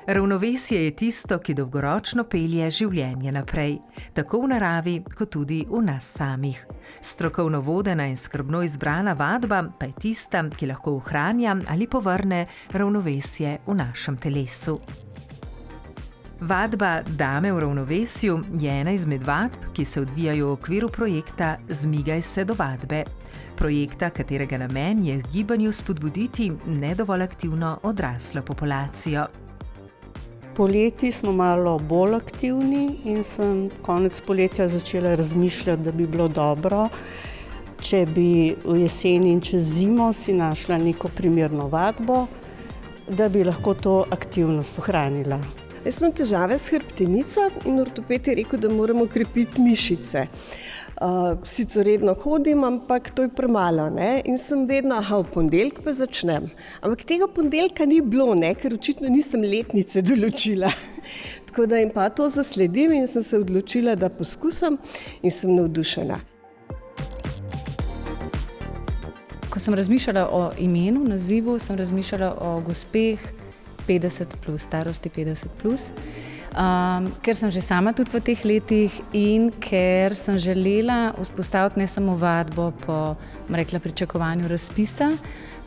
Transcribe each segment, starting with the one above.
Ravnovesje je tisto, ki dolgoročno pelje življenje naprej, tako v naravi, kot tudi v nas samih. Strokovno vodena in skrbno izbrana vadba pa je tista, ki lahko ohranja ali povrne ravnovesje v našem telesu. Vadba Dame v ravnovesju je ena izmed vadb, ki se odvijajo v okviru projekta Zmigaj se do vadbe. Projekta, katerega namen je k gibanju spodbuditi ne dovolj aktivno odraslo populacijo. Poleti smo malo bolj aktivni in sem konec poletja začela razmišljati, da bi bilo dobro, če bi v jeseni in čez zimo si našla neko primerno vadbo, da bi lahko to aktivnost ohranila. Jaz imam težave s hrbtenico in ortoped je rekel, da moramo krepiti mišice. Sicer redno hodim, ampak to je premalo, ne? In sem vedno, v ponedeljek pa začnem. Ampak tega ponedeljka ni bilo, ne? Ker očitno nisem letnice določila. Tako da jim pa to zasledim in sem se odločila, da poskusim in sem navdušena. Ko sem razmišljala o imenu, nazivu, sem razmišljala o gospeh 50+, starosti 50+. Ker sem že sama tudi v teh letih in ker sem želela vzpostaviti ne samo vadbo po, pričakovanju razpisa,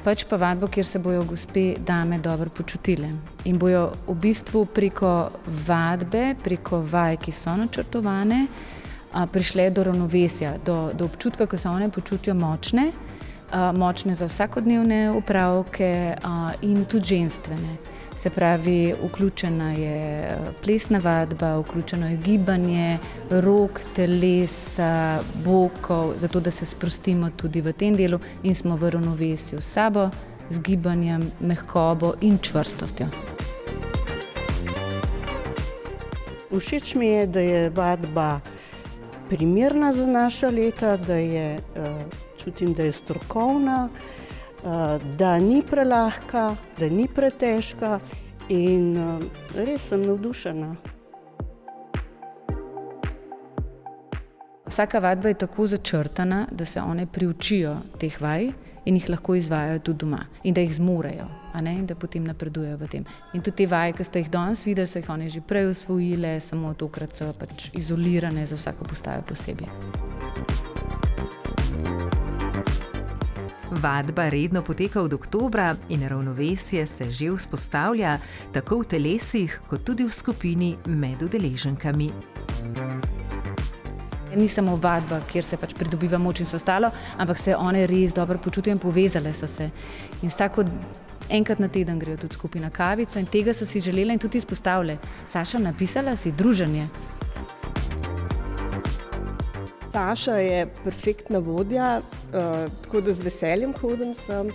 pač pa vadbo, kjer se bojo gospe dame dobro počutile. In bojo v bistvu preko vadbe, preko vaj, ki so načrtovane, prišle do ravnovesja, do občutka, ko se one počutijo močne za vsakodnevne opravke in tudi ženstvene. Se pravi, vključena je plesna vadba, vključeno je gibanje rok, telesa, bokov, zato da se sprostimo tudi v tem delu in smo v ravnovesju s sabo, z gibanjem, mehkobo in čvrstostjo. Všeč mi je, da je vadba primerna za naša leta, čutim, da je strokovna, da ni prelahka, da ni pretežka in res sem navdušena. Vsaka vadba je tako začrtana, da se one priučijo teh vaj in jih lahko izvajajo tudi doma in da jih zmorejo, in da potem napredujejo v tem. In tudi te vaje, ki ste jih danes videli, so jih one že prej usvojile, samo tokrat so pač izolirane za vsako postajo posebej. Vadba redno poteka od oktobra in ravnovesje se že vzpostavlja tako v telesih, kot tudi v skupini med udeleženkami. Ni samo vadba, kjer se pač pridobiva moč in vse ostalo, ampak se one res dobro počutijo in povezale so se. In enkrat na teden grejo tudi skupaj na kavico in tega so si želele in tudi izpostavile. Saša, napisala si druženje. Saša je perfektna vodja, tako da z veseljem hodim sem.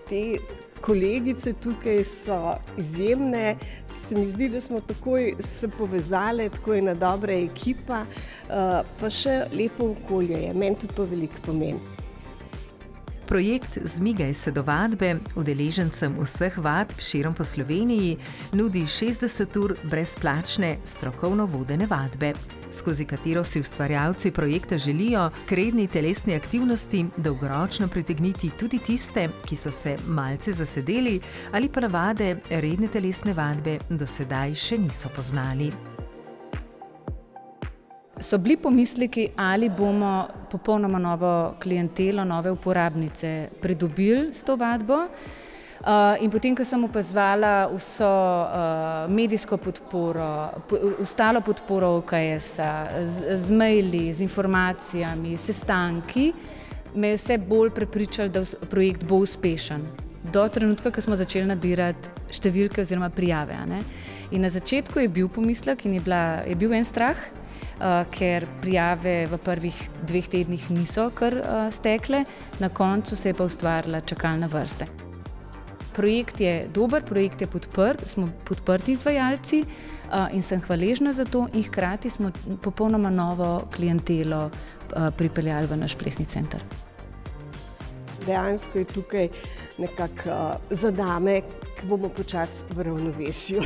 Te kolegice tukaj so izjemne, se mi zdi, da smo takoj se povezale, tako je ena dobra ekipa, pa še lepo okolje je, meni tudi to veliko pomeni. Projekt Zmigaj se do vadbe udeležencem vseh vadb širom po Sloveniji nudi 60 ur brezplačne strokovno vodene vadbe, skozi katero si ustvarjalci projekta želijo k redni telesni aktivnosti dolgoročno pritegniti tudi tiste, ki so se malce zasedeli ali pa navade redne telesne vadbe do sedaj še niso poznali. So bili pomisleki, ali bomo popolnoma novo klientelo, nove uporabnice pridobili s to vadbo. In potem, ko sem opazovala vso medijsko podporo, ostalo podporo OKS-a, z maili, z informacijami, sestanki, me je vse bolj prepričalo, da projekt bo uspešen. Do trenutka, ko smo začeli nabirati številke oziroma prijave. In na začetku je bil pomislek in je bil en strah, ker prijave v prvih 2 tednih niso kar stekle, na koncu se je pa ustvarila čakalna vrsta. Projekt je dober, projekt je podprt, smo podprti izvajalci in sem hvaležna za to in hkrati smo popolnoma novo klientelo pripeljali v naš plesni center. Dejansko je tukaj nekako za dame, ki bomo počasi v ravnovesju.